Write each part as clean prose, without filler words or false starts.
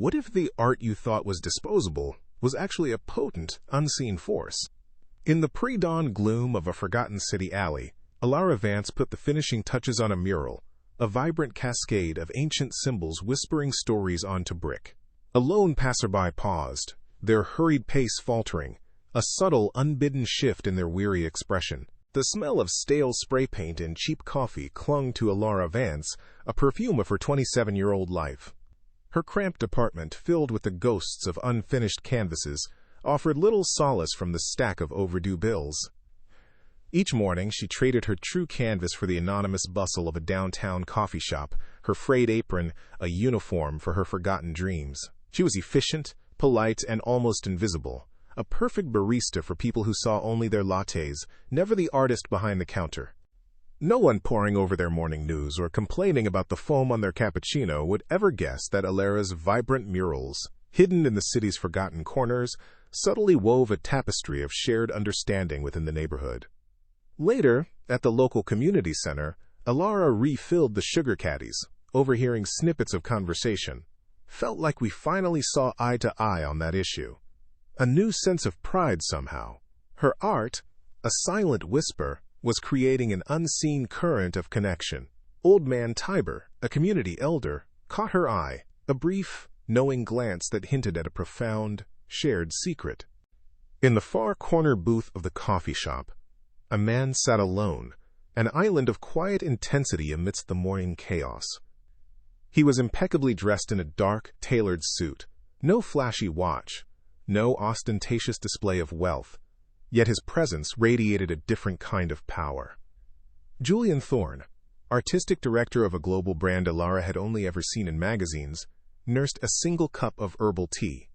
What if the art you thought was disposable was actually a potent, unseen force? In the pre-dawn gloom of a forgotten city alley, Elara Vance put the finishing touches on a mural, a vibrant cascade of ancient symbols whispering stories onto brick. A lone passerby paused, their hurried pace faltering, a subtle, unbidden shift in their weary expression. The smell of stale spray paint and cheap coffee clung to Elara Vance, a perfume of her 27-year-old life. Her cramped apartment, filled with the ghosts of unfinished canvases, offered little solace from the stack of overdue bills. Each morning, she traded her true canvas for the anonymous bustle of a downtown coffee shop, her frayed apron a uniform for her forgotten dreams. She was efficient, polite, and almost invisible, a perfect barista for people who saw only their lattes, never the artist behind the counter. No one poring over their morning news or complaining about the foam on their cappuccino would ever guess that Elara's vibrant murals, hidden in the city's forgotten corners, subtly wove a tapestry of shared understanding within the neighborhood. Later, at the local community center, Elara refilled the sugar caddies, overhearing snippets of conversation. Felt like we finally saw eye to eye on that issue. A new sense of pride somehow. Her art, a silent whisper, was creating an unseen current of connection. Old Man Tiber, a community elder, caught her eye, a brief, knowing glance that hinted at a profound, shared secret. In the far corner booth of the coffee shop, a man sat alone, an island of quiet intensity amidst the morning chaos. He was impeccably dressed in a dark, tailored suit, no flashy watch, no ostentatious display of wealth, yet his presence radiated a different kind of power. Julian Thorne, artistic director of a global brand Elara had only ever seen in magazines, nursed a single cup of herbal tea.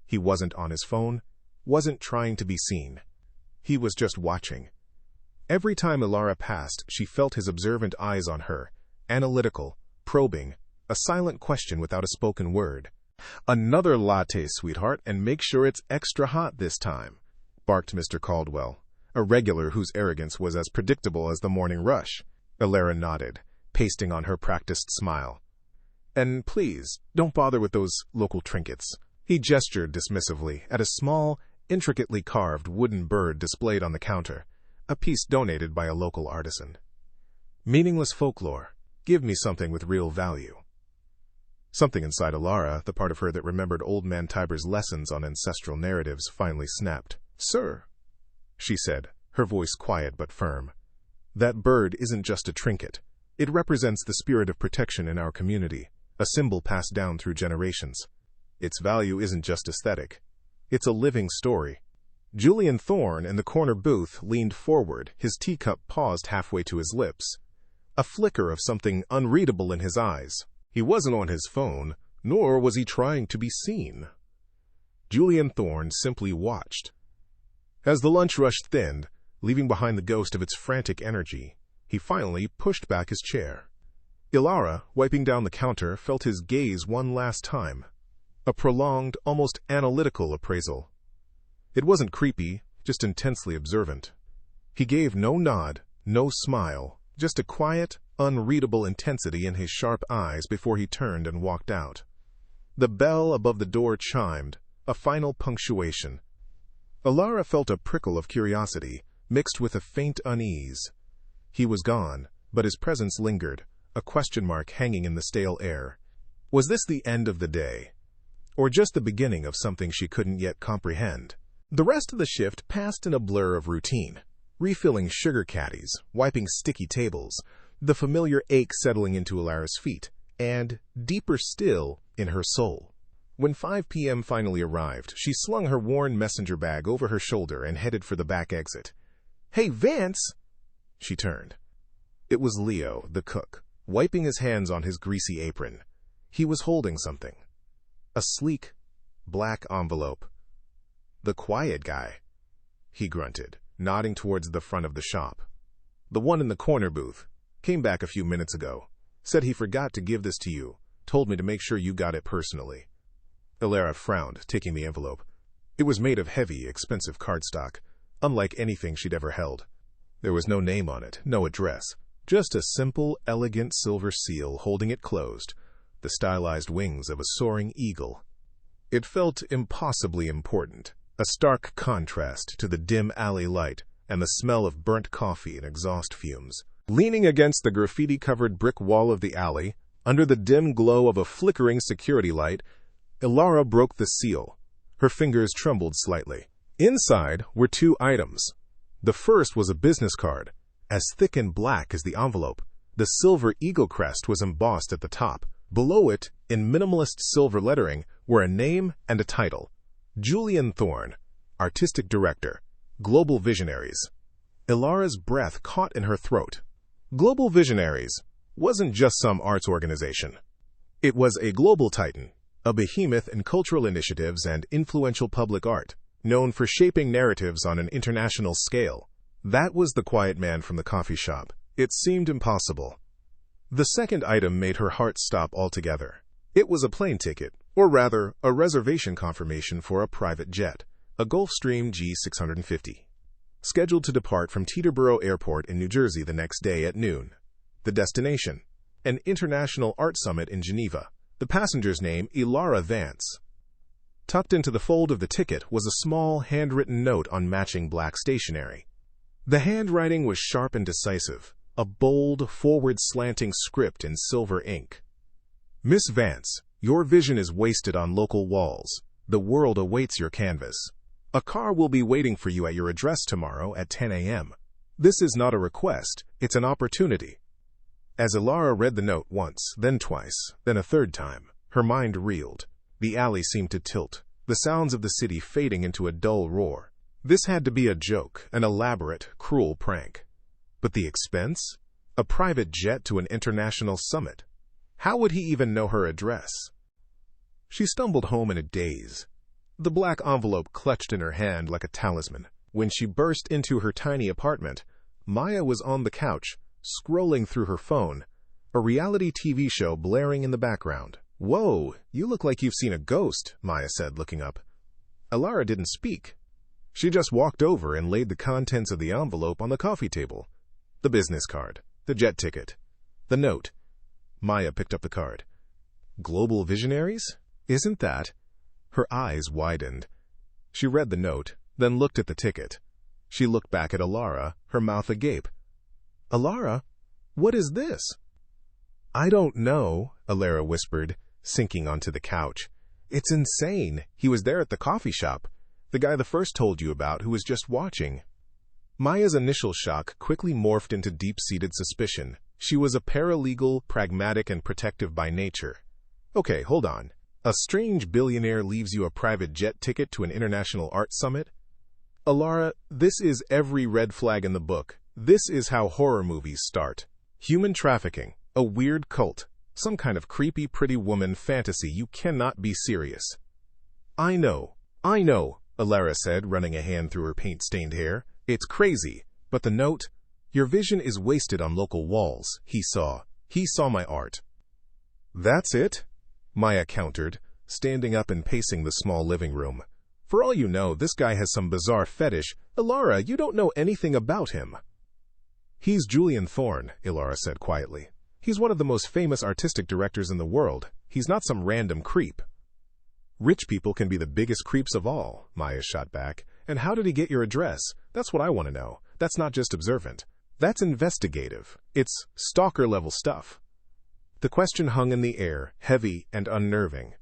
He wasn't on his phone, wasn't trying to be seen. He was just watching. Every time Elara passed, she felt his observant eyes on her, analytical, probing, a silent question without a spoken word. "Another latte, sweetheart, and make sure it's extra hot this time," barked Mr. Caldwell, a regular whose arrogance was as predictable as the morning rush. Elara nodded, pasting on her practiced smile. "And please, don't bother with those local trinkets." He gestured dismissively at a small, intricately carved wooden bird displayed on the counter, a piece donated by a local artisan. "Meaningless folklore. Give me something with real value." Something inside Elara, the part of her that remembered Old Man Tiber's lessons on ancestral narratives, finally snapped. "Sir," she said, her voice quiet but firm, "that bird isn't just a trinket. It represents the spirit of protection in our community, a symbol passed down through generations. Its value isn't just aesthetic. It's a living story." Julian Thorne in the corner booth leaned forward, his teacup paused halfway to his lips, a flicker of something unreadable in his eyes. He wasn't on his phone, nor was he trying to be seen. Julian Thorne simply watched. As the lunch rush thinned, leaving behind the ghost of its frantic energy, he finally pushed back his chair. Elara, wiping down the counter, felt his gaze one last time. A prolonged, almost analytical appraisal. It wasn't creepy, just intensely observant. He gave no nod, no smile, just a quiet, unreadable intensity in his sharp eyes before he turned and walked out. The bell above the door chimed, a final punctuation. Elara felt a prickle of curiosity, mixed with a faint unease. He was gone, but his presence lingered, a question mark hanging in the stale air. Was this the end of the day? Or just the beginning of something she couldn't yet comprehend? The rest of the shift passed in a blur of routine. Refilling sugar caddies, wiping sticky tables, the familiar ache settling into Elara's feet, and, deeper still, in her soul. When 5 p.m. finally arrived, she slung her worn messenger bag over her shoulder and headed for the back exit. "Hey, Vance!" She turned. It was Leo, the cook, wiping his hands on his greasy apron. He was holding something. A sleek, black envelope. "The quiet guy," he grunted, nodding towards the front of the shop. "The one in the corner booth. Came back a few minutes ago. Said he forgot to give this to you. Told me to make sure you got it personally." Elara frowned, taking the envelope. It was made of heavy, expensive cardstock, unlike anything she'd ever held. There was no name on it, no address, just a simple, elegant silver seal holding it closed, the stylized wings of a soaring eagle. It felt impossibly important, a stark contrast to the dim alley light and the smell of burnt coffee and exhaust fumes. Leaning against the graffiti-covered brick wall of the alley, under the dim glow of a flickering security light, Elara broke the seal. Her fingers trembled slightly. Inside were two items. The first was a business card, as thick and black as the envelope. The silver eagle crest was embossed at the top. Below it, in minimalist silver lettering, were a name and a title. Julian Thorne, Artistic Director, Global Visionaries. Elara's breath caught in her throat. Global Visionaries wasn't just some arts organization. It was a global titan, a behemoth in cultural initiatives and influential public art, known for shaping narratives on an international scale. That was the quiet man from the coffee shop. It seemed impossible. The second item made her heart stop altogether. It was a plane ticket, or rather, a reservation confirmation for a private jet, a Gulfstream G650. Scheduled to depart from Teterboro Airport in New Jersey the next day at noon. The destination, an international art summit in Geneva. The passenger's name, Elara Vance. Tucked into the fold of the ticket was a small, handwritten note on matching black stationery. The handwriting was sharp and decisive, a bold, forward-slanting script in silver ink. Miss Vance, your vision is wasted on local walls. The world awaits your canvas. A car will be waiting for you at your address tomorrow at 10 a.m. This is not a request, it's an opportunity. As Elara read the note once, then twice, then a third time, her mind reeled. The alley seemed to tilt, the sounds of the city fading into a dull roar. This had to be a joke, an elaborate, cruel prank. But the expense? A private jet to an international summit. How would he even know her address? She stumbled home in a daze, the black envelope clutched in her hand like a talisman. When she burst into her tiny apartment, Maya was on the couch, scrolling through her phone, a reality TV show blaring in the background. "Whoa, you look like you've seen a ghost," Maya said, looking up. Elara didn't speak. She just walked over and laid the contents of the envelope on the coffee table. The business card, the jet ticket, the note. Maya picked up the card. Global Visionaries? Isn't that? Her eyes widened. She read the note, then looked at the ticket. She looked back at Elara, her mouth agape. "Elara, what is this?" "I don't know," Elara whispered, sinking onto the couch. "It's insane. He was there at the coffee shop. The guy the first told you about who was just watching." Maya's initial shock quickly morphed into deep-seated suspicion. She was a paralegal, pragmatic, and protective by nature. Okay, hold on. A strange billionaire leaves you a private jet ticket to an international art summit? Elara, this is every red flag in the book. This is how horror movies start. Human trafficking, a weird cult, some kind of creepy pretty woman fantasy. You cannot be serious. I know, Elara said, running a hand through her paint-stained hair. It's crazy, but the note, your vision is wasted on local walls. He saw my art. That's it? Maya countered, standing up and pacing the small living room. For all you know, this guy has some bizarre fetish. Elara, you don't know anything about him. He's Julian Thorne, Elara said quietly. He's one of the most famous artistic directors in the world. He's not some random creep. Rich people can be the biggest creeps of all, Maya shot back. And how did he get your address? That's what I want to know. That's not just observant. That's investigative. It's stalker-level stuff. The question hung in the air, heavy and unnerving.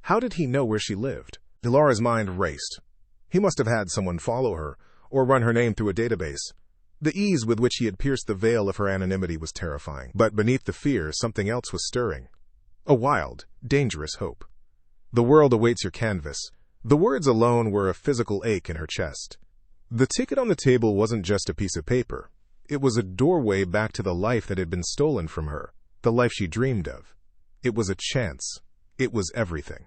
How did he know where she lived? Elara's mind raced. He must have had someone follow her, or run her name through a database. The ease with which he had pierced the veil of her anonymity was terrifying. But beneath the fear, something else was stirring. A wild, dangerous hope. The world awaits your canvas. The words alone were a physical ache in her chest. The ticket on the table wasn't just a piece of paper. It was a doorway back to the life that had been stolen from her, the life she dreamed of. It was a chance. It was everything.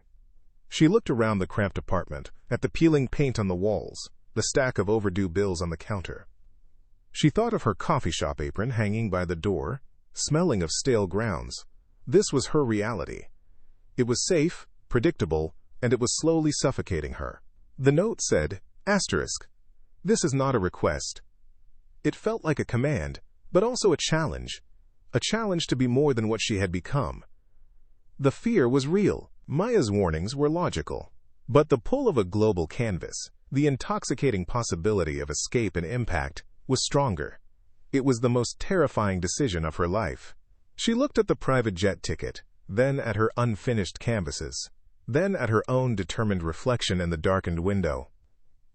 She looked around the cramped apartment, at the peeling paint on the walls, the stack of overdue bills on the counter. She thought of her coffee shop apron hanging by the door, smelling of stale grounds. This was her reality. It was safe, predictable, and it was slowly suffocating her. The note said, asterisk, this is not a request. It felt like a command, but also a challenge to be more than what she had become. The fear was real. Maya's warnings were logical. But the pull of a global canvas, the intoxicating possibility of escape and impact, was stronger. It was the most terrifying decision of her life. She looked at the private jet ticket, then at her unfinished canvases, then at her own determined reflection in the darkened window.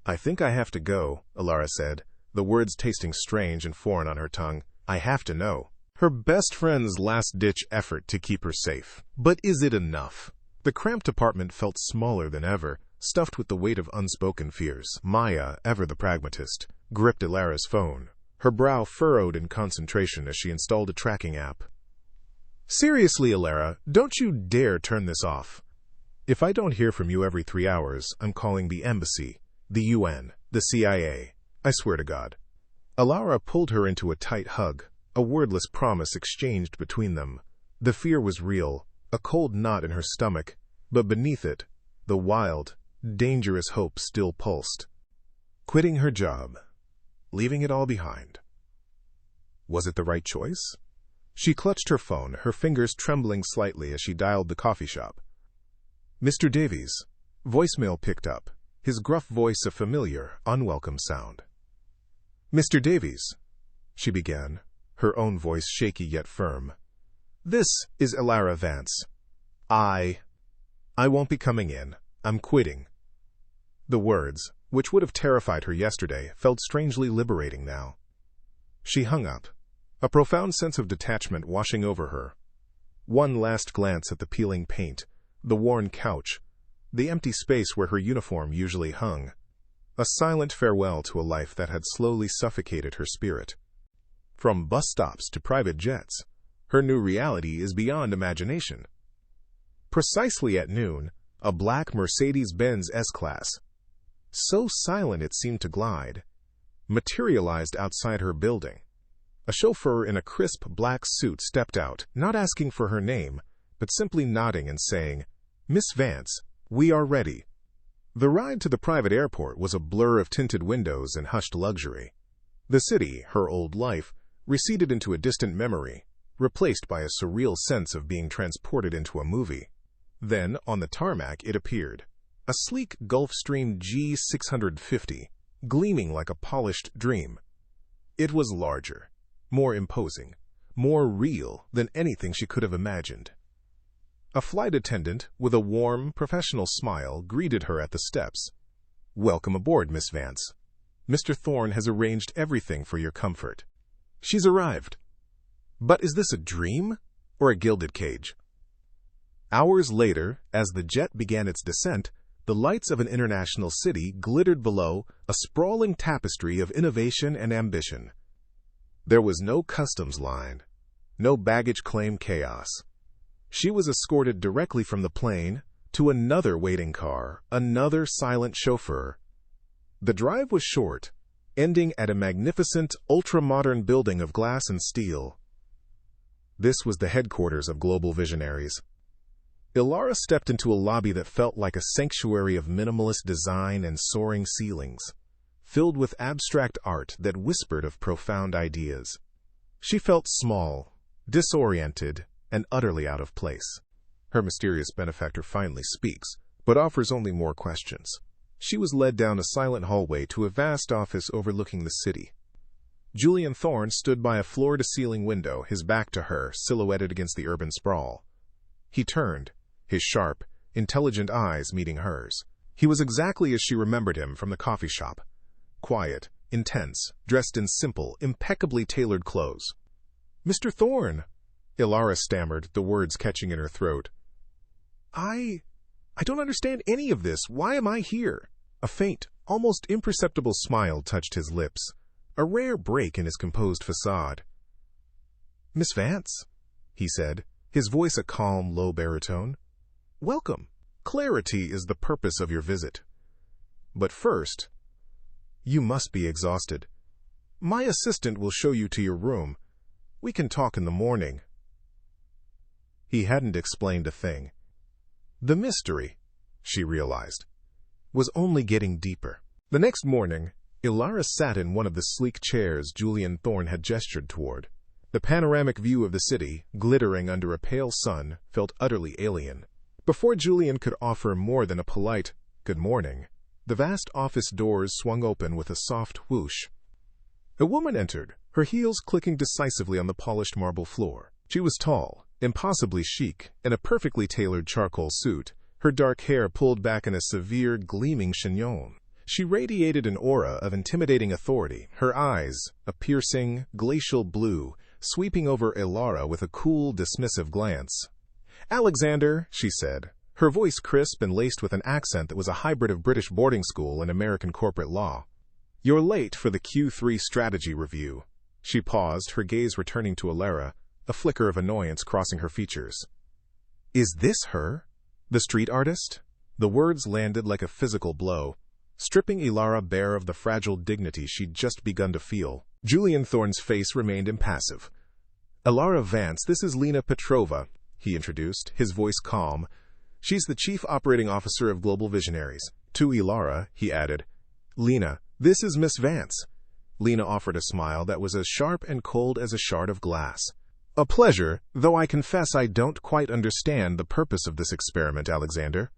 "I think I have to go," Elara said, the words tasting strange and foreign on her tongue. "I have to know." Her best friend's last-ditch effort to keep her safe. But is it enough? The cramped apartment felt smaller than ever, stuffed with the weight of unspoken fears. Maya, ever the pragmatist, gripped Elara's phone, her brow furrowed in concentration as she installed a tracking app. "Seriously, Elara, don't you dare turn this off. If I don't hear from you every 3 hours, I'm calling the embassy, the UN, the CIA. I swear to God." Elara pulled her into a tight hug, a wordless promise exchanged between them. The fear was real, a cold knot in her stomach, but beneath it, the wild, dangerous hope still pulsed. Quitting her job, leaving it all behind. Was it the right choice? She clutched her phone, her fingers trembling slightly as she dialed the coffee shop. "Mr. Davies." Voicemail picked up, his gruff voice a familiar, unwelcome sound. "Mr. Davies," she began, her own voice shaky yet firm. "This is Elara Vance. I won't be coming in. I'm quitting." The words, which would have terrified her yesterday, felt strangely liberating now. She hung up, a profound sense of detachment washing over her. One last glance at the peeling paint, the worn couch, the empty space where her uniform usually hung. A silent farewell to a life that had slowly suffocated her spirit. From bus stops to private jets, her new reality is beyond imagination. Precisely at noon, a black Mercedes-Benz S-Class, so silent it seemed to glide, materialized outside her building. A chauffeur in a crisp black suit stepped out, not asking for her name, but simply nodding and saying, "Miss Vance, we are ready." The ride to the private airport was a blur of tinted windows and hushed luxury. The city, her old life, receded into a distant memory, replaced by a surreal sense of being transported into a movie. Then, on the tarmac, it appeared. A sleek Gulfstream G650, gleaming like a polished dream. It was larger, more imposing, more real than anything she could have imagined. A flight attendant, with a warm, professional smile, greeted her at the steps. "Welcome aboard, Miss Vance. Mr. Thorne has arranged everything for your comfort." She's arrived. But is this a dream or a gilded cage? Hours later, as the jet began its descent, the lights of an international city glittered below, a sprawling tapestry of innovation and ambition. There was no customs line, no baggage claim chaos. She was escorted directly from the plane to another waiting car, another silent chauffeur. The drive was short, ending at a magnificent, ultra-modern building of glass and steel. This was the headquarters of Global Visionaries. Elara stepped into a lobby that felt like a sanctuary of minimalist design and soaring ceilings, filled with abstract art that whispered of profound ideas. She felt small, disoriented, and utterly out of place. Her mysterious benefactor finally speaks, but offers only more questions. She was led down a silent hallway to a vast office overlooking the city. Julian Thorne stood by a floor-to-ceiling window, his back to her, silhouetted against the urban sprawl. He turned, his sharp, intelligent eyes meeting hers. He was exactly as she remembered him from the coffee shop. Quiet, intense, dressed in simple, impeccably tailored clothes. "Mr. Thorne," Elara stammered, the words catching in her throat. I don't understand any of this. Why am I here?" A faint, almost imperceptible smile touched his lips, a rare break in his composed facade. "Miss Vance," he said, his voice a calm, low baritone. "Welcome. Clarity is the purpose of your visit. But first, you must be exhausted. My assistant will show you to your room. We can talk in the morning." He hadn't explained a thing. The mystery, she realized, was only getting deeper. The next morning, Elara sat in one of the sleek chairs Julian Thorne had gestured toward. The panoramic view of the city, glittering under a pale sun, felt utterly alien. Before Julian could offer more than a polite, "Good morning," the vast office doors swung open with a soft whoosh. A woman entered, her heels clicking decisively on the polished marble floor. She was tall, impossibly chic, in a perfectly tailored charcoal suit, her dark hair pulled back in a severe, gleaming chignon. She radiated an aura of intimidating authority, her eyes, a piercing, glacial blue, sweeping over Elara with a cool, dismissive glance. "Alexander," she said, her voice crisp and laced with an accent that was a hybrid of British boarding school and American corporate law. "You're late for the Q3 strategy review." She paused, her gaze returning to Elara, a flicker of annoyance crossing her features. "Is this her? The street artist?" The words landed like a physical blow, stripping Elara bare of the fragile dignity she'd just begun to feel. Julian Thorne's face remained impassive. "Elara Vance, this is Lena Petrova," he introduced, his voice calm. "She's the Chief Operating Officer of Global Visionaries." To Elara, he added, "Lena, this is Miss Vance." Lena offered a smile that was as sharp and cold as a shard of glass. "A pleasure, though I confess I don't quite understand the purpose of this experiment, Alexander,"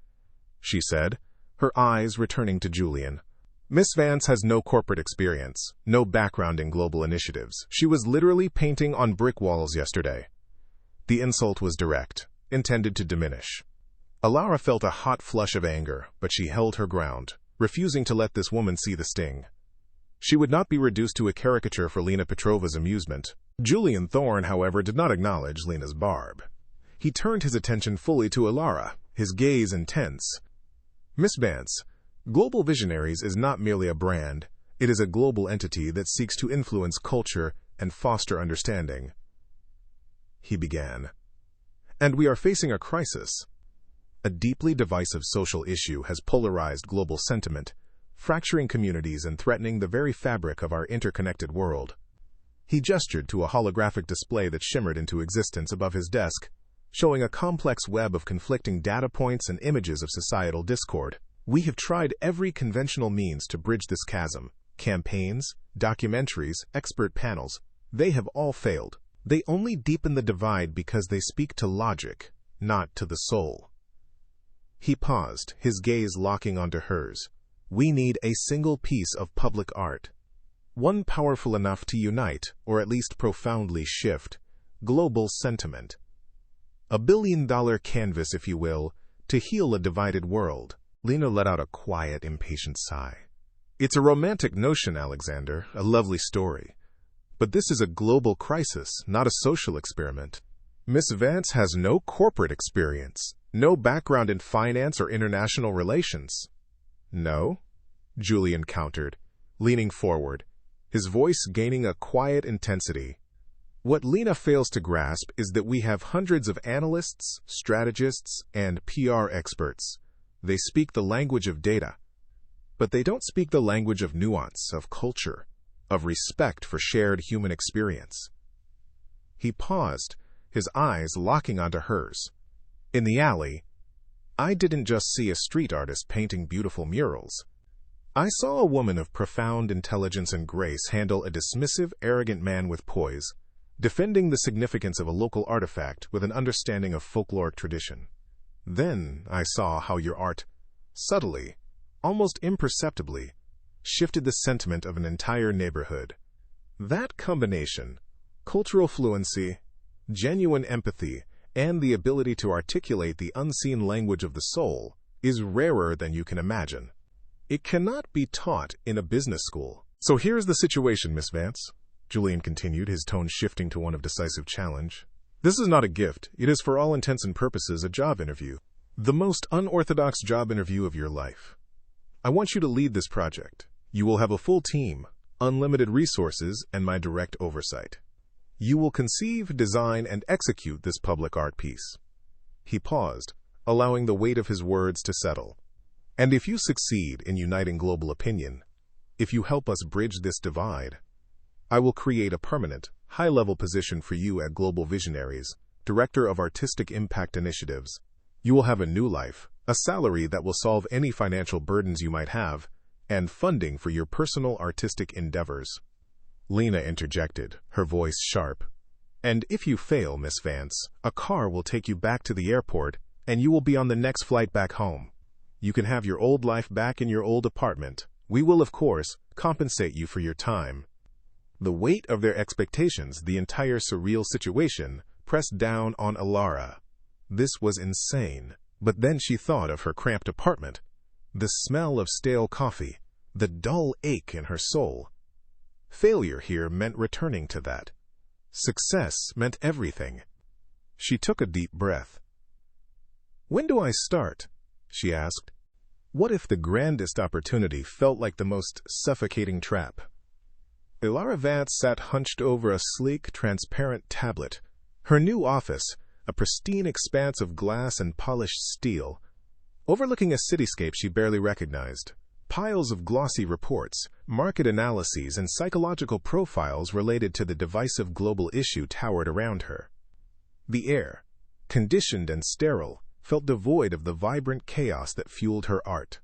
she said, her eyes returning to Julian. "Miss Vance has no corporate experience, no background in global initiatives. She was literally painting on brick walls yesterday." The insult was direct, intended to diminish. Elara felt a hot flush of anger, but she held her ground, refusing to let this woman see the sting. She would not be reduced to a caricature for Lena Petrova's amusement. Julian Thorne, however, did not acknowledge Lena's barb. He turned his attention fully to Elara, his gaze intense. "Miss Vance, Global Visionaries is not merely a brand. It is a global entity that seeks to influence culture and foster understanding," he began. "And we are facing a crisis. A deeply divisive social issue has polarized global sentiment, fracturing communities and threatening the very fabric of our interconnected world." He gestured to a holographic display that shimmered into existence above his desk, showing a complex web of conflicting data points and images of societal discord. "We have tried every conventional means to bridge this chasm. Campaigns, documentaries, expert panels. They have all failed. They only deepen the divide because they speak to logic, not to the soul." He paused, his gaze locking onto hers. "We need a single piece of public art. One powerful enough to unite, or at least profoundly shift, global sentiment. A billion-dollar canvas, if you will, to heal a divided world." Lena let out a quiet, impatient sigh. "It's a romantic notion, Alexander, a lovely story. But this is a global crisis, not a social experiment. Miss Vance has no corporate experience, no background in finance or international relations." "No?" Julian countered, leaning forward, his voice gaining a quiet intensity. "What Lena fails to grasp is that we have hundreds of analysts, strategists, and PR experts. They speak the language of data, but they don't speak the language of nuance, of culture, of respect for shared human experience." He paused, his eyes locking onto hers. "In the alley, I didn't just see a street artist painting beautiful murals. I saw a woman of profound intelligence and grace handle a dismissive, arrogant man with poise, defending the significance of a local artifact with an understanding of folkloric tradition. Then I saw how your art, subtly, almost imperceptibly, shifted the sentiment of an entire neighborhood. That combination, cultural fluency, genuine empathy, and the ability to articulate the unseen language of the soul, is rarer than you can imagine. It cannot be taught in a business school." "So here's the situation, Miss Vance," Julian continued, his tone shifting to one of decisive challenge. "This is not a gift. It is for all intents and purposes a job interview. The most unorthodox job interview of your life. I want you to lead this project. You will have a full team, unlimited resources, and my direct oversight. You will conceive, design, and execute this public art piece." He paused, allowing the weight of his words to settle. "And if you succeed in uniting global opinion, if you help us bridge this divide, I will create a permanent, high-level position for you at Global Visionaries, Director of Artistic Impact Initiatives. You will have a new life, a salary that will solve any financial burdens you might have, and funding for your personal artistic endeavors." Lena interjected, her voice sharp. And if you fail, Miss Vance, a car will take you back to the airport, and you will be on the next flight back home. You can have your old life back in your old apartment. We will, of course, compensate you for your time." The weight of their expectations, the entire surreal situation, pressed down on Elara. This was insane. But then she thought of her cramped apartment, the smell of stale coffee, the dull ache in her soul. Failure here meant returning to that. Success meant everything. She took a deep breath. "When do I start?" she asked. What if the grandest opportunity felt like the most suffocating trap? Elara Vance sat hunched over a sleek, transparent tablet. Her new office, a pristine expanse of glass and polished steel, overlooking a cityscape she barely recognized. Piles of glossy reports, market analyses, and psychological profiles related to the divisive global issue towered around her. The air, conditioned and sterile, felt devoid of the vibrant chaos that fueled her art.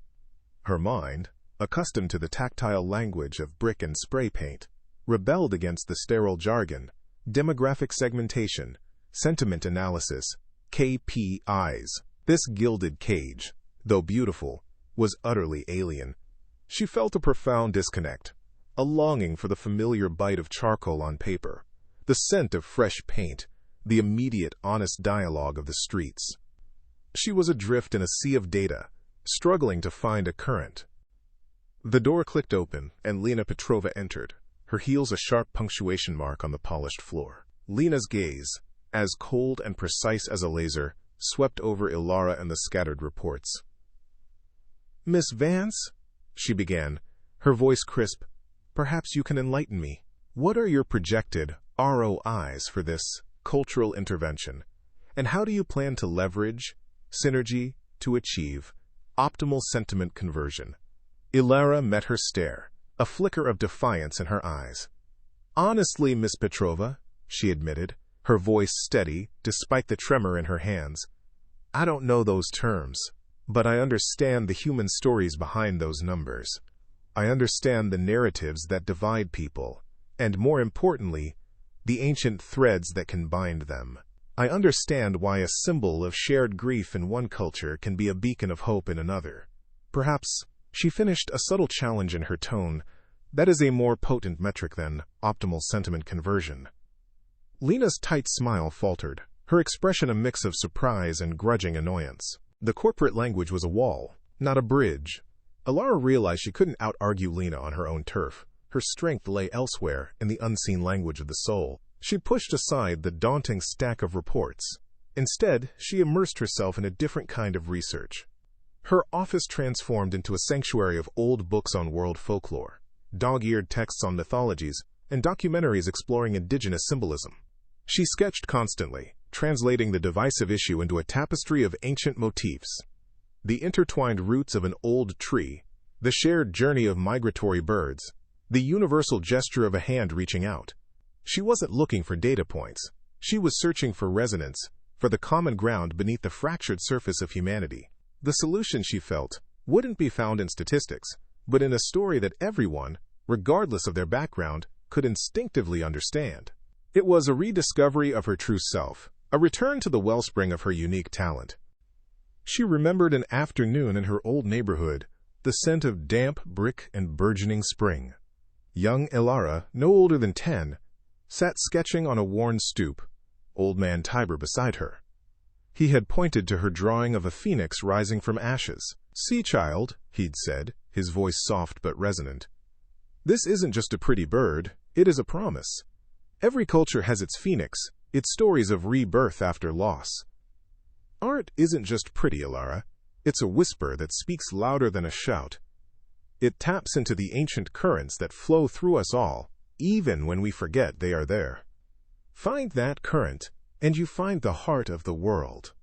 Her mind, accustomed to the tactile language of brick and spray paint, rebelled against the sterile jargon, demographic segmentation, sentiment analysis, KPIs. This gilded cage, though beautiful, was utterly alien. She felt a profound disconnect, a longing for the familiar bite of charcoal on paper, the scent of fresh paint, the immediate, honest dialogue of the streets. She was adrift in a sea of data, struggling to find a current. The door clicked open, and Lena Petrova entered, her heels a sharp punctuation mark on the polished floor. Lena's gaze, as cold and precise as a laser, swept over Elara and the scattered reports. "Miss Vance," she began, her voice crisp, "perhaps you can enlighten me. What are your projected ROIs for this cultural intervention? And how do you plan to leverage synergy to achieve optimal sentiment conversion?" Elara met her stare, a flicker of defiance in her eyes. "Honestly, Miss Petrova," she admitted, her voice steady despite the tremor in her hands, "I don't know those terms. But I understand the human stories behind those numbers. I understand the narratives that divide people, and more importantly, the ancient threads that can bind them. I understand why a symbol of shared grief in one culture can be a beacon of hope in another. Perhaps," she finished, a subtle challenge in her tone, "that is a more potent metric than optimal sentiment conversion." Lena's tight smile faltered, her expression a mix of surprise and grudging annoyance. The corporate language was a wall, not a bridge. Elara realized she couldn't out-argue Lena on her own turf. Her strength lay elsewhere, in the unseen language of the soul. She pushed aside the daunting stack of reports. Instead, she immersed herself in a different kind of research. Her office transformed into a sanctuary of old books on world folklore, dog-eared texts on mythologies, and documentaries exploring indigenous symbolism. She sketched constantly, translating the divisive issue into a tapestry of ancient motifs. The intertwined roots of an old tree, the shared journey of migratory birds, the universal gesture of a hand reaching out. She wasn't looking for data points. She was searching for resonance, for the common ground beneath the fractured surface of humanity. The solution, she felt, wouldn't be found in statistics, but in a story that everyone, regardless of their background, could instinctively understand. It was a rediscovery of her true self, a return to the wellspring of her unique talent. She remembered an afternoon in her old neighborhood, the scent of damp brick and burgeoning spring. Young Elara, no older than 10, sat sketching on a worn stoop, old man Tiber beside her. He had pointed to her drawing of a phoenix rising from ashes. "See, child," he'd said, his voice soft but resonant. "This isn't just a pretty bird, it is a promise. Every culture has its phoenix, its stories of rebirth after loss. Art isn't just pretty, Elara. It's a whisper that speaks louder than a shout. It taps into the ancient currents that flow through us all, even when we forget they are there. Find that current, and you find the heart of the world."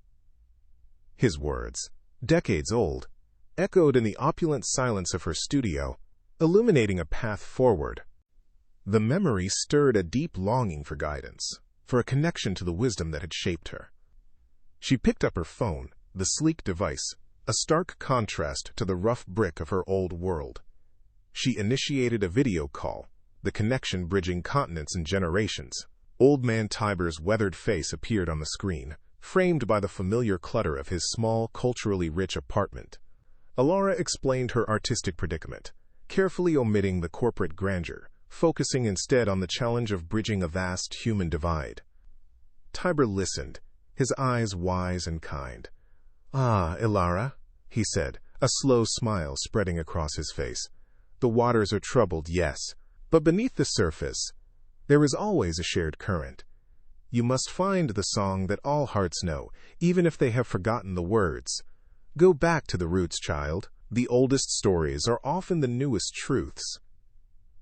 His words, decades old, echoed in the opulent silence of her studio, illuminating a path forward. The memory stirred a deep longing for guidance, for a connection to the wisdom that had shaped her. She picked up her phone, the sleek device, a stark contrast to the rough brick of her old world. She initiated a video call, the connection bridging continents and generations. Old Man Tiber's weathered face appeared on the screen, framed by the familiar clutter of his small, culturally rich apartment. Elara explained her artistic predicament, carefully omitting the corporate grandeur, focusing instead on the challenge of bridging a vast human divide. Tiber listened, his eyes wise and kind. "Ah, Elara," he said, a slow smile spreading across his face. "The waters are troubled, yes, but beneath the surface, there is always a shared current. You must find the song that all hearts know, even if they have forgotten the words. Go back to the roots, child. The oldest stories are often the newest truths."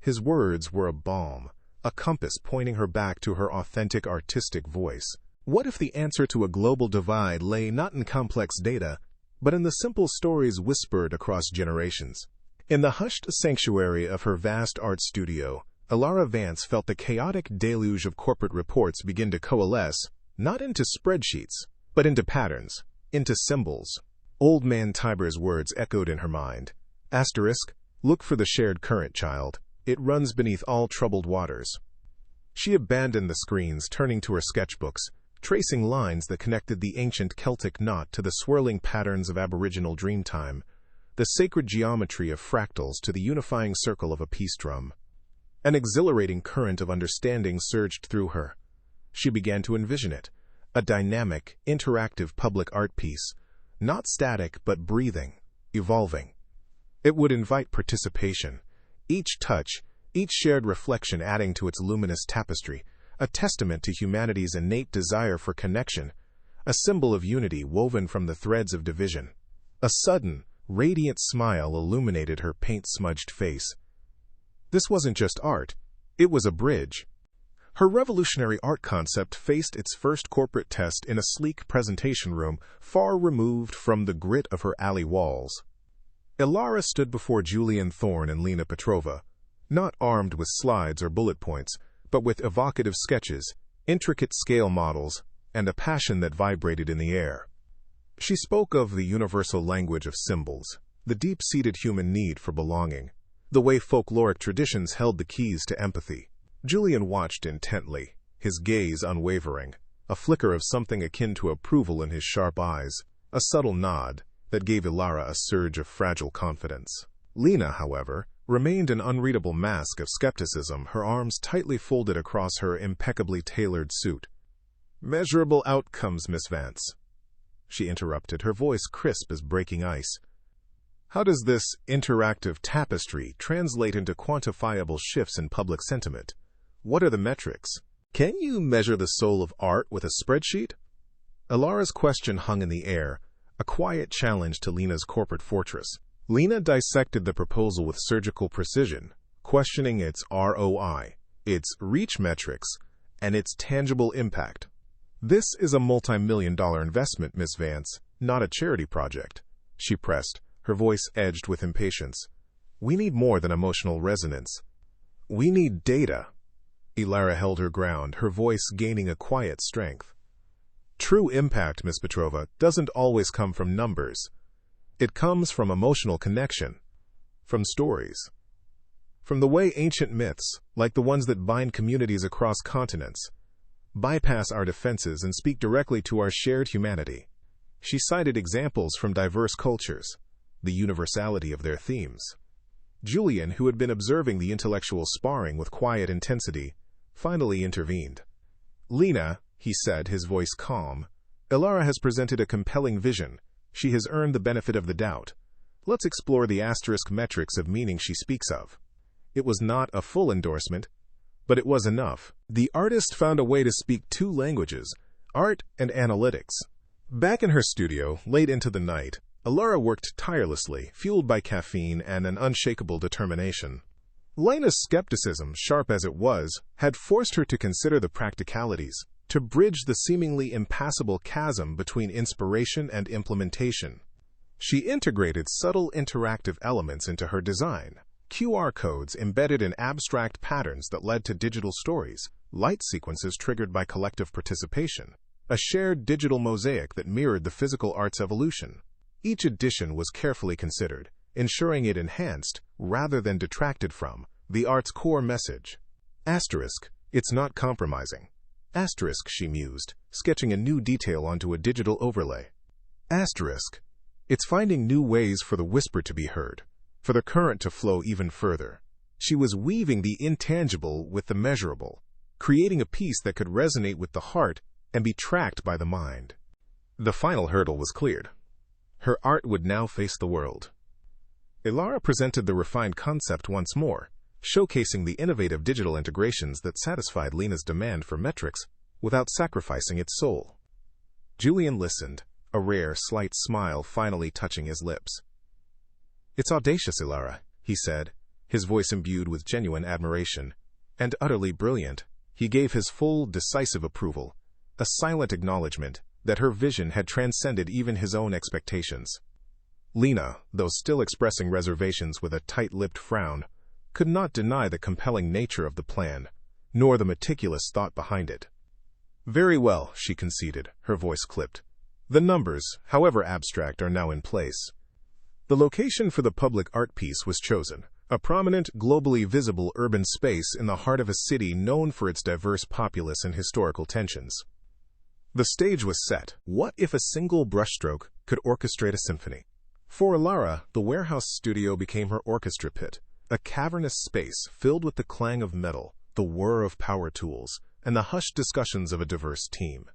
His words were a balm, a compass pointing her back to her authentic artistic voice. What if the answer to a global divide lay not in complex data, but in the simple stories whispered across generations? In the hushed sanctuary of her vast art studio, Elara Vance felt the chaotic deluge of corporate reports begin to coalesce, not into spreadsheets, but into patterns, into symbols. Old Man Tiber's words echoed in her mind. Asterisk, look for the shared current, child. It runs beneath all troubled waters. She abandoned the screens, turning to her sketchbooks, tracing lines that connected the ancient Celtic knot to the swirling patterns of Aboriginal dreamtime, the sacred geometry of fractals to the unifying circle of a peace drum. An exhilarating current of understanding surged through her. She began to envision it, a dynamic, interactive public art piece, not static but breathing, evolving. It would invite participation, each touch, each shared reflection adding to its luminous tapestry, a testament to humanity's innate desire for connection, a symbol of unity woven from the threads of division. A sudden, radiant smile illuminated her paint-smudged face. This wasn't just art, it was a bridge. Her revolutionary art concept faced its first corporate test in a sleek presentation room far removed from the grit of her alley walls. Elara stood before Julian Thorne and Lena Petrova, not armed with slides or bullet points, but with evocative sketches, intricate scale models, and a passion that vibrated in the air. She spoke of the universal language of symbols, the deep-seated human need for belonging, the way folkloric traditions held the keys to empathy. Julian watched intently, his gaze unwavering, a flicker of something akin to approval in his sharp eyes, a subtle nod that gave Elara a surge of fragile confidence. Lena, however, remained an unreadable mask of skepticism, her arms tightly folded across her impeccably tailored suit. "Measurable outcomes, Miss Vance," she interrupted, her voice crisp as breaking ice. "How does this interactive tapestry translate into quantifiable shifts in public sentiment? What are the metrics? Can you measure the soul of art with a spreadsheet?" Elara's question hung in the air, a quiet challenge to Lena's corporate fortress. Lena dissected the proposal with surgical precision, questioning its ROI, its reach metrics, and its tangible impact. "This is a multi-million-dollar investment, Miss Vance, not a charity project," she pressed, her voice edged with impatience. "We need more than emotional resonance. We need data." Elara held her ground, her voice gaining a quiet strength. "True impact, Miss Petrova, doesn't always come from numbers. It comes from emotional connection, from stories, from the way ancient myths, like the ones that bind communities across continents, bypass our defenses and speak directly to our shared humanity." She cited examples from diverse cultures, the universality of their themes. Julian, who had been observing the intellectual sparring with quiet intensity, finally intervened. "Lena," he said, his voice calm, "Elara has presented a compelling vision. She has earned the benefit of the doubt. Let's explore the asterisk metrics of meaning she speaks of." It was not a full endorsement, but it was enough. The artist found a way to speak two languages, art and analytics. Back in her studio, late into the night, Elara worked tirelessly, fueled by caffeine and an unshakable determination. Lena's skepticism, sharp as it was, had forced her to consider the practicalities, to bridge the seemingly impassable chasm between inspiration and implementation. She integrated subtle interactive elements into her design, QR codes embedded in abstract patterns that led to digital stories, light sequences triggered by collective participation, a shared digital mosaic that mirrored the physical art's evolution. Each addition was carefully considered, ensuring it enhanced, rather than detracted from, the art's core message. Asterisk, it's not compromising. Asterisk, she mused, sketching a new detail onto a digital overlay. Asterisk. It's finding new ways for the whisper to be heard, for the current to flow even further. She was weaving the intangible with the measurable, creating a piece that could resonate with the heart and be tracked by the mind. The final hurdle was cleared. Her art would now face the world. Elara presented the refined concept once more, showcasing the innovative digital integrations that satisfied Lena's demand for metrics without sacrificing its soul. Julian listened, a rare, slight smile finally touching his lips. "It's audacious, Elara," he said, his voice imbued with genuine admiration. "And utterly brilliant." He gave his full, decisive approval, a silent acknowledgement that her vision had transcended even his own expectations. Lena, though still expressing reservations with a tight-lipped frown, could not deny the compelling nature of the plan, nor the meticulous thought behind it. "Very well," she conceded, her voice clipped. "The numbers, however abstract, are now in place." The location for the public art piece was chosen, a prominent, globally visible urban space in the heart of a city known for its diverse populace and historical tensions. The stage was set. What if a single brushstroke could orchestrate a symphony? For Elara, the warehouse studio became her orchestra pit, a cavernous space filled with the clang of metal, the whir of power tools, and the hushed discussions of a diverse team.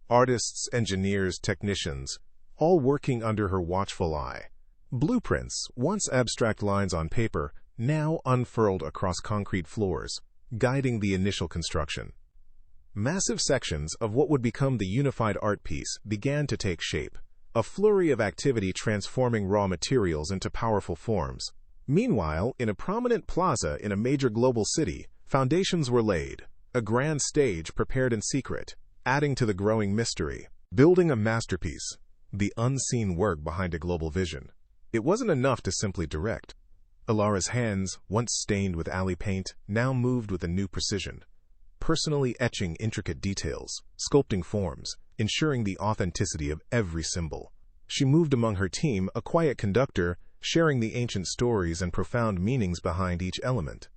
Artists, engineers, technicians, all working under her watchful eye. Blueprints, once abstract lines on paper, now unfurled across concrete floors, guiding the initial construction. Massive sections of what would become the unified art piece began to take shape, a flurry of activity transforming raw materials into powerful forms. Meanwhile, in a prominent plaza in a major global city, foundations were laid, a grand stage prepared in secret, adding to the growing mystery. Building a masterpiece, the unseen work behind a global vision. It wasn't enough to simply direct. Elara's hands, once stained with alley paint, now moved with a new precision, personally etching intricate details, sculpting forms, ensuring the authenticity of every symbol. She moved among her team, a quiet conductor, sharing the ancient stories and profound meanings behind each element.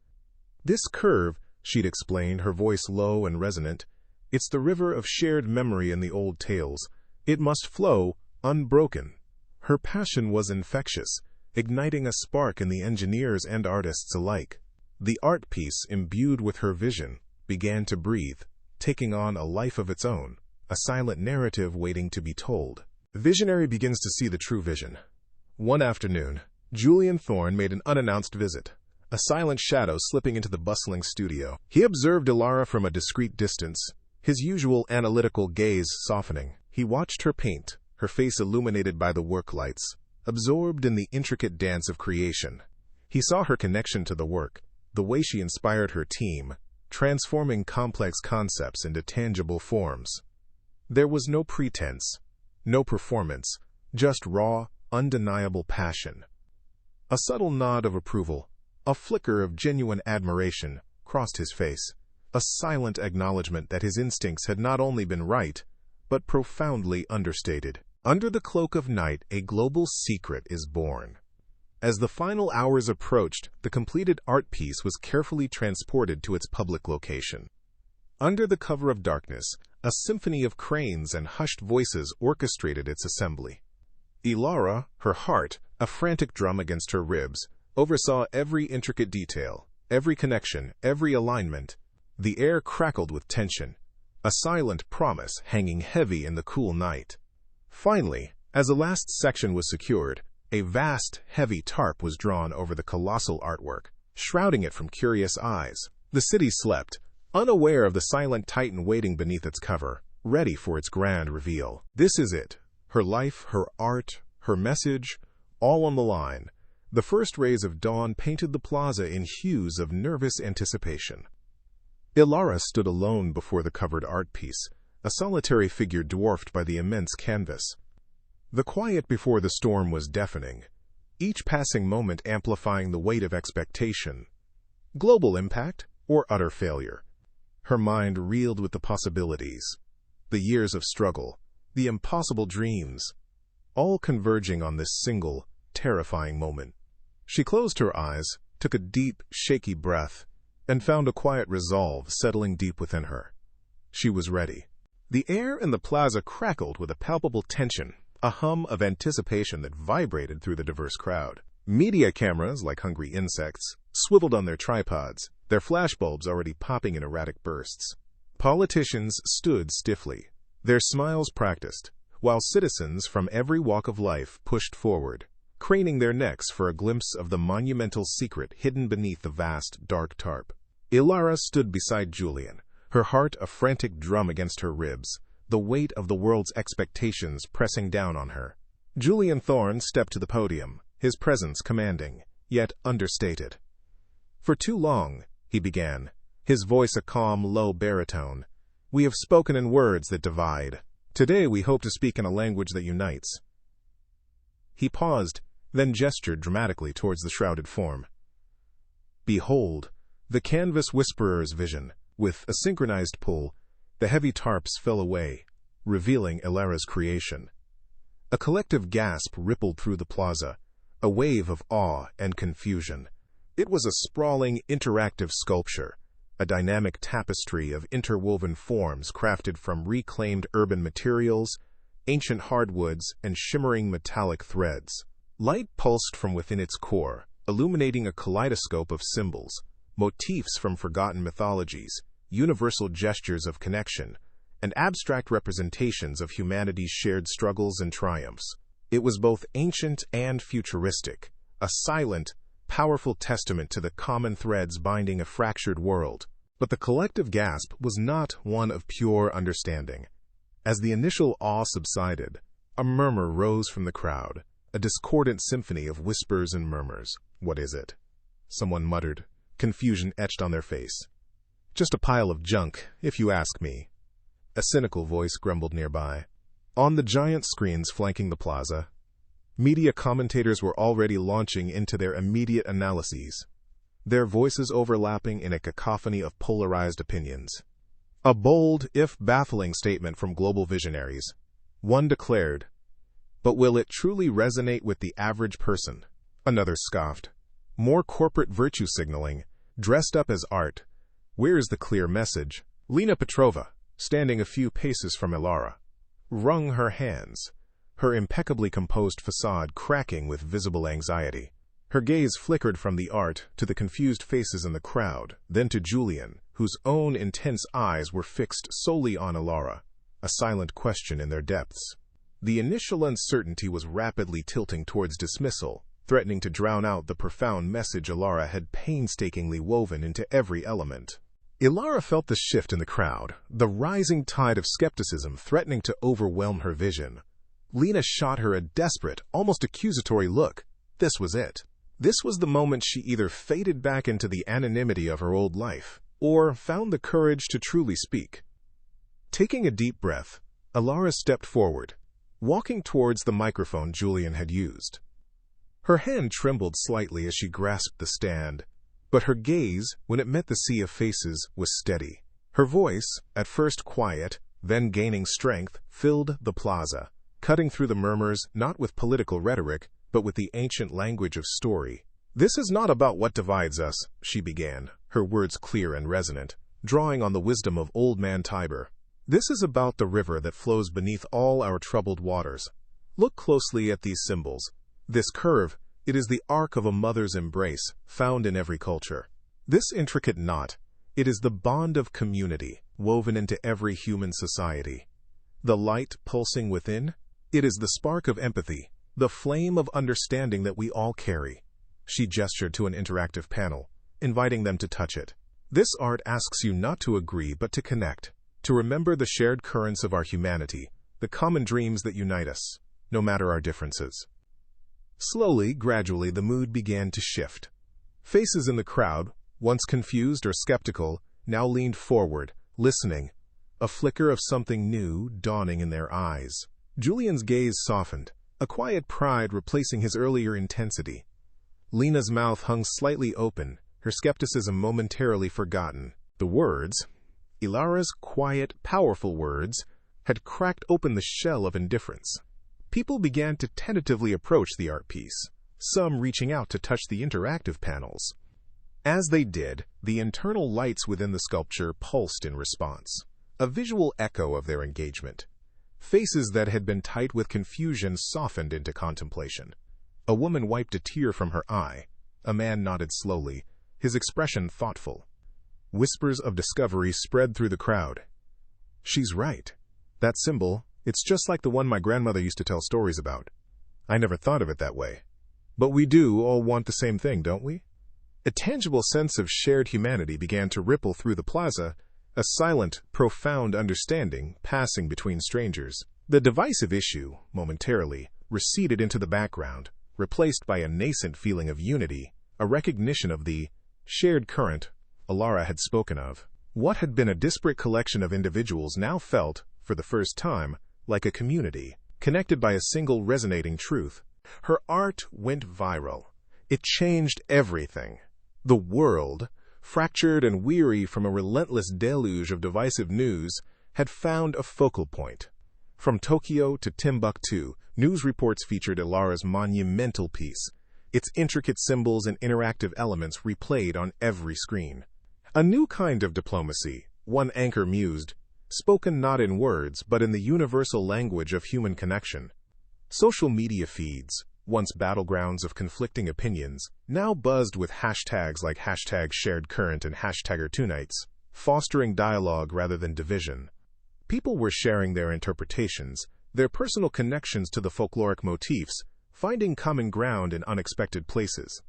"This curve," she'd explained, her voice low and resonant, "it's the river of shared memory in the old tales. It must flow, unbroken." Her passion was infectious, igniting a spark in the engineers and artists alike. The art piece, imbued with her vision, began to breathe, taking on a life of its own, a silent narrative waiting to be told. Visionary begins to see the true vision. One afternoon, Julian Thorne made an unannounced visit, a silent shadow slipping into the bustling studio. He observed Elara from a discreet distance, his usual analytical gaze softening. He watched her paint, her face illuminated by the work lights, absorbed in the intricate dance of creation. He saw her connection to the work, the way she inspired her team, transforming complex concepts into tangible forms. There was no pretense, no performance, just raw, undeniable passion. A subtle nod of approval, a flicker of genuine admiration, crossed his face, a silent acknowledgement that his instincts had not only been right, but profoundly understated. Under the cloak of night, a global secret is born. As the final hours approached, the completed art piece was carefully transported to its public location. Under the cover of darkness, a symphony of cranes and hushed voices orchestrated its assembly. Elara, her heart, a frantic drum against her ribs, oversaw every intricate detail, every connection, every alignment. The air crackled with tension, a silent promise hanging heavy in the cool night. Finally, as the last section was secured, a vast, heavy tarp was drawn over the colossal artwork, shrouding it from curious eyes. The city slept, unaware of the silent titan waiting beneath its cover, ready for its grand reveal. This is it. Her life, her art, her message, all on the line. The first rays of dawn painted the plaza in hues of nervous anticipation. Elara stood alone before the covered art piece, a solitary figure dwarfed by the immense canvas. The quiet before the storm was deafening, each passing moment amplifying the weight of expectation. Global impact or utter failure? Her mind reeled with the possibilities, the years of struggle, the impossible dreams, all converging on this single, terrifying moment. She closed her eyes, took a deep, shaky breath, and found a quiet resolve settling deep within her. She was ready. The air in the plaza crackled with a palpable tension, a hum of anticipation that vibrated through the diverse crowd. Media cameras, like hungry insects, swiveled on their tripods, their flashbulbs already popping in erratic bursts. Politicians stood stiffly, their smiles practiced, while citizens from every walk of life pushed forward, craning their necks for a glimpse of the monumental secret hidden beneath the vast, dark tarp. Elara stood beside Julian, her heart a frantic drum against her ribs, the weight of the world's expectations pressing down on her. Julian Thorne stepped to the podium, his presence commanding, yet understated. "For too long," he began, his voice a calm, low baritone, "we have spoken in words that divide. Today we hope to speak in a language that unites." He paused, then gestured dramatically towards the shrouded form. "Behold, the canvas whisperer's vision." With a synchronized pull, the heavy tarps fell away, revealing Elara's creation. A collective gasp rippled through the plaza, a wave of awe and confusion. It was a sprawling, interactive sculpture, a dynamic tapestry of interwoven forms crafted from reclaimed urban materials, ancient hardwoods, and shimmering metallic threads. Light pulsed from within its core, illuminating a kaleidoscope of symbols, motifs from forgotten mythologies, universal gestures of connection, and abstract representations of humanity's shared struggles and triumphs. It was both ancient and futuristic, a silent, powerful testament to the common threads binding a fractured world. But the collective gasp was not one of pure understanding. As the initial awe subsided, a murmur rose from the crowd, a discordant symphony of whispers and murmurs. "What is it?" someone muttered, confusion etched on their face. "Just a pile of junk, if you ask me," a cynical voice grumbled nearby. On the giant screens flanking the plaza, media commentators were already launching into their immediate analyses, their voices overlapping in a cacophony of polarized opinions. A bold, if baffling statement from global visionaries. One declared, "But will it truly resonate with the average person?" Another scoffed, "More corporate virtue signaling, dressed up as art. Where's the clear message?" Lena Petrova, standing a few paces from Elara, wrung her hands, her impeccably composed facade cracking with visible anxiety. Her gaze flickered from the art to the confused faces in the crowd, then to Julian, whose own intense eyes were fixed solely on Elara, a silent question in their depths. The initial uncertainty was rapidly tilting towards dismissal, threatening to drown out the profound message Elara had painstakingly woven into every element. Elara felt the shift in the crowd, the rising tide of skepticism threatening to overwhelm her vision. Lena shot her a desperate, almost accusatory look. This was it. This was the moment she either faded back into the anonymity of her old life, or found the courage to truly speak. Taking a deep breath, Elara stepped forward, walking towards the microphone Julian had used. Her hand trembled slightly as she grasped the stand, but her gaze, when it met the sea of faces, was steady. Her voice, at first quiet, then gaining strength, filled the plaza, cutting through the murmurs not with political rhetoric, but with the ancient language of story. "This is not about what divides us," she began, her words clear and resonant, drawing on the wisdom of Old Man Tiber. "This is about the river that flows beneath all our troubled waters. Look closely at these symbols. This curve, it is the arc of a mother's embrace, found in every culture. This intricate knot, it is the bond of community, woven into every human society. The light pulsing within, it is the spark of empathy, the flame of understanding that we all carry." She gestured to an interactive panel, inviting them to touch it. "This art asks you not to agree but to connect, to remember the shared currents of our humanity, the common dreams that unite us, no matter our differences." Slowly, gradually, the mood began to shift. Faces in the crowd, once confused or skeptical, now leaned forward, listening, a flicker of something new dawning in their eyes. Julian's gaze softened, a quiet pride replacing his earlier intensity. Lena's mouth hung slightly open, her skepticism momentarily forgotten. The words, Elara's quiet, powerful words, had cracked open the shell of indifference. People began to tentatively approach the art piece, some reaching out to touch the interactive panels. As they did, the internal lights within the sculpture pulsed in response. a visual echo of their engagement. Faces that had been tight with confusion softened into contemplation. A woman wiped a tear from her eye. A man nodded slowly, his expression thoughtful. Whispers of discovery spread through the crowd. "She's right. That symbol, it's just like the one my grandmother used to tell stories about. I never thought of it that way. But we do all want the same thing, don't we?" A tangible sense of shared humanity began to ripple through the plaza, a silent, profound understanding passing between strangers. The divisive issue, momentarily, receded into the background, replaced by a nascent feeling of unity, a recognition of the shared current Elara had spoken of. What had been a disparate collection of individuals now felt, for the first time, like a community, connected by a single resonating truth. Her art went viral. It changed everything. The world, fractured and weary from a relentless deluge of divisive news, had found a focal point. From Tokyo to Timbuktu, news reports featured Elara's monumental piece, its intricate symbols and interactive elements replayed on every screen. A new kind of diplomacy, one anchor mused, spoken not in words but in the universal language of human connection. Social media feeds, once battlegrounds of conflicting opinions, now buzzed with hashtags like #SharedCurrent and #Tunites, fostering dialogue rather than division. People were sharing their interpretations, their personal connections to the folkloric motifs, finding common ground in unexpected places.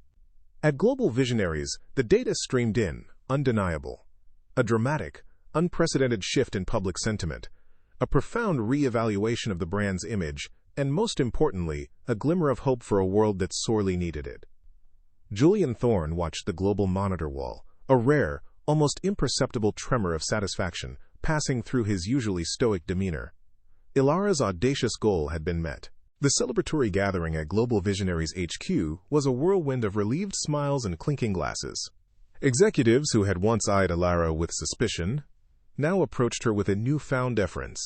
At Global Visionaries, the data streamed in, undeniable. A dramatic, unprecedented shift in public sentiment, a profound re-evaluation of the brand's image, and most importantly, a glimmer of hope for a world that sorely needed it. Julian Thorne watched the global monitor wall, a rare, almost imperceptible tremor of satisfaction passing through his usually stoic demeanor. Elara's audacious goal had been met. The celebratory gathering at Global Visionaries HQ was a whirlwind of relieved smiles and clinking glasses. Executives who had once eyed Elara with suspicion now approached her with a newfound deference.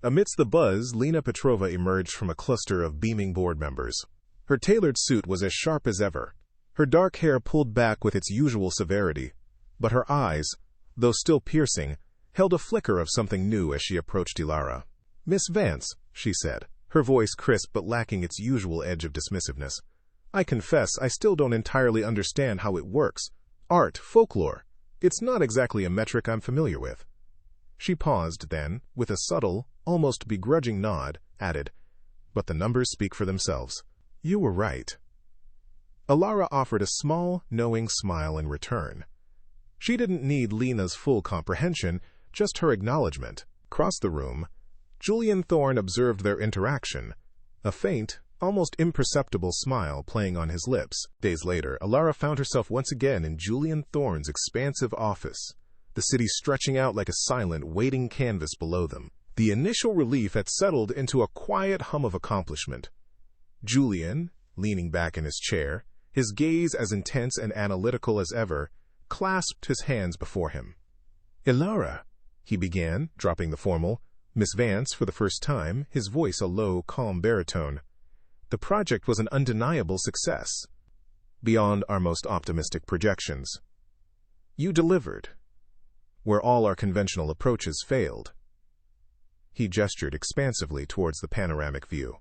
Amidst the buzz, Lena Petrova emerged from a cluster of beaming board members. Her tailored suit was as sharp as ever, her dark hair pulled back with its usual severity, but her eyes, though still piercing, held a flicker of something new as she approached Elara. "Miss Vance," she said, her voice crisp but lacking its usual edge of dismissiveness. "I confess I still don't entirely understand how it works. Art, folklore, it's not exactly a metric I'm familiar with." She paused, then, with a subtle, almost begrudging nod, added, "But the numbers speak for themselves." "You were right." Elara offered a small, knowing smile in return. She didn't need Lena's full comprehension, just her acknowledgement. Across the room, Julian Thorne observed their interaction, a faint, almost imperceptible smile playing on his lips. Days later, Elara found herself once again in Julian Thorne's expansive office, the city stretching out like a silent, waiting canvas below them. The initial relief had settled into a quiet hum of accomplishment. Julian, leaning back in his chair, his gaze as intense and analytical as ever, clasped his hands before him. "Elara," he began, dropping the formal, "Miss Vance," for the first time, his voice a low, calm baritone. "The project was an undeniable success, beyond our most optimistic projections. You delivered, where all our conventional approaches failed." He gestured expansively towards the panoramic view.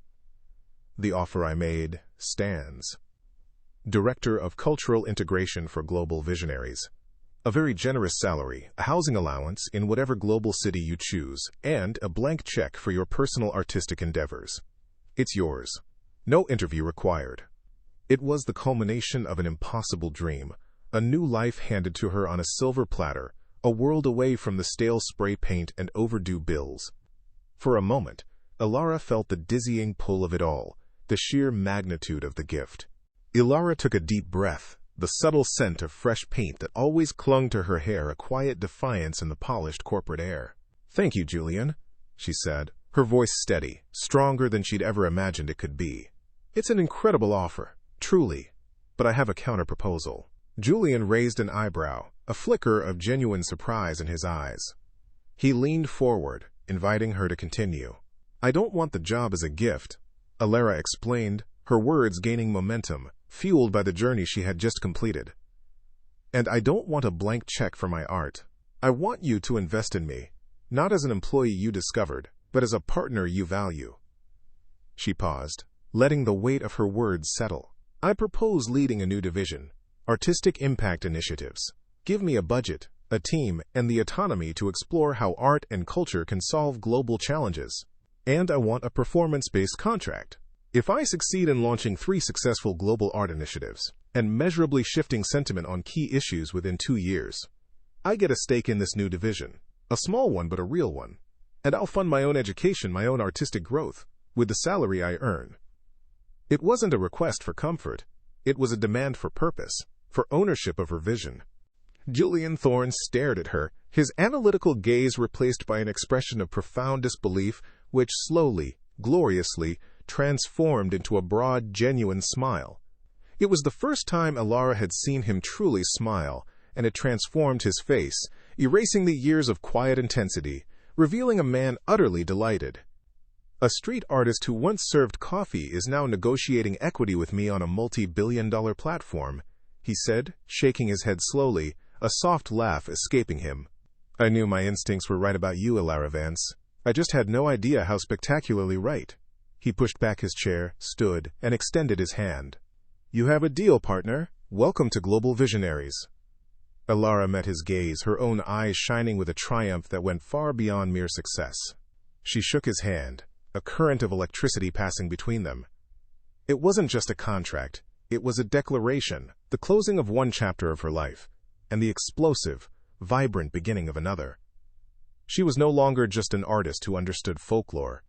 "The offer I made stands. Director of Cultural Integration for Global Visionaries. A very generous salary, a housing allowance in whatever global city you choose, and a blank check for your personal artistic endeavors. It's yours. No interview required." It was the culmination of an impossible dream, a new life handed to her on a silver platter, a world away from the stale spray paint and overdue bills. For a moment, Elara felt the dizzying pull of it all, the sheer magnitude of the gift. Elara took a deep breath, the subtle scent of fresh paint that always clung to her hair a quiet defiance in the polished corporate air. "Thank you, Julian," she said, her voice steady, stronger than she'd ever imagined it could be. "It's an incredible offer, truly, but I have a counter-proposal." Julian raised an eyebrow, a flicker of genuine surprise in his eyes. He leaned forward, inviting her to continue. "I don't want the job as a gift," Elara explained, her words gaining momentum, fueled by the journey she had just completed. "And I don't want a blank check for my art. I want you to invest in me, Not as an employee you discovered, but as a partner you value. She paused, letting the weight of her words settle. I propose leading a new division, Artistic Impact Initiatives. Give me a budget, a team, and the autonomy to explore how art and culture can solve global challenges. And I want a performance-based contract. If I succeed in launching 3 successful global art initiatives and measurably shifting sentiment on key issues within 2 years, I get a stake in this new division. A small one, but a real one. And I'll fund my own education, my own artistic growth, with the salary I earn. It wasn't a request for comfort. It was a demand for purpose, for ownership of her vision. Julian Thorne stared at her, his analytical gaze replaced by an expression of profound disbelief, which slowly, gloriously, transformed into a broad, genuine smile. It was the first time Elara had seen him truly smile, and it transformed his face, erasing the years of quiet intensity, revealing a man utterly delighted. A street artist who once served coffee is now negotiating equity with me on a multi-billion-dollar platform, he said, shaking his head slowly, a soft laugh escaping him. I knew my instincts were right about you, Elara Vance. I just had no idea how spectacularly right. He pushed back his chair, stood, and extended his hand. You have a deal, partner. Welcome to Global Visionaries. Elara met his gaze, her own eyes shining with a triumph that went far beyond mere success. She shook his hand, a current of electricity passing between them. It wasn't just a contract. It was a declaration, the closing of one chapter of her life, and the explosive, vibrant beginning of another. She was no longer just an artist who understood folklore.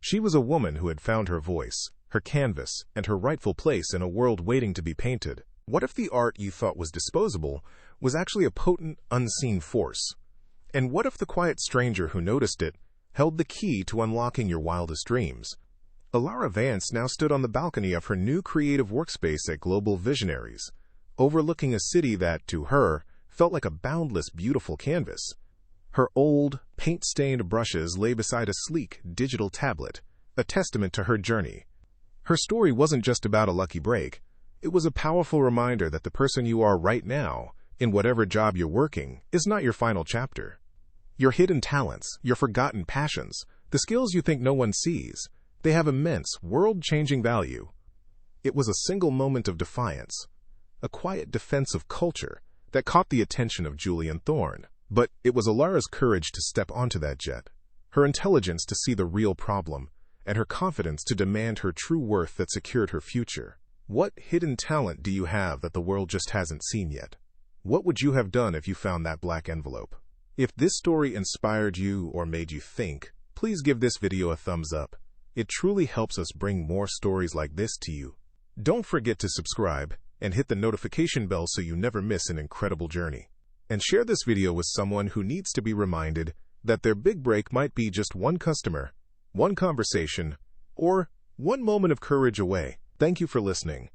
She was a woman who had found her voice, her canvas, and her rightful place in a world waiting to be painted. What if the art you thought was disposable was actually a potent, unseen force? And what if the quiet stranger who noticed it held the key to unlocking your wildest dreams? Elara Vance now stood on the balcony of her new creative workspace at Global Visionaries, overlooking a city that, to her, felt like a boundless, beautiful canvas. Her old, paint-stained brushes lay beside a sleek, digital tablet, a testament to her journey. Her story wasn't just about a lucky break. It was a powerful reminder that the person you are right now, in whatever job you're working, is not your final chapter. Your hidden talents, your forgotten passions, the skills you think no one sees, they have immense, world-changing value. It was a single moment of defiance, a quiet defense of culture that caught the attention of Julian Thorne. But it was Elara's courage to step onto that jet, her intelligence to see the real problem, and her confidence to demand her true worth that secured her future. What hidden talent do you have that the world just hasn't seen yet? What would you have done if you found that black envelope? If this story inspired you or made you think, please give this video a thumbs up. It truly helps us bring more stories like this to you. Don't forget to subscribe and hit the notification bell so you never miss an incredible journey. And share this video with someone who needs to be reminded that their big break might be just one customer, one conversation, or one moment of courage away. Thank you for listening.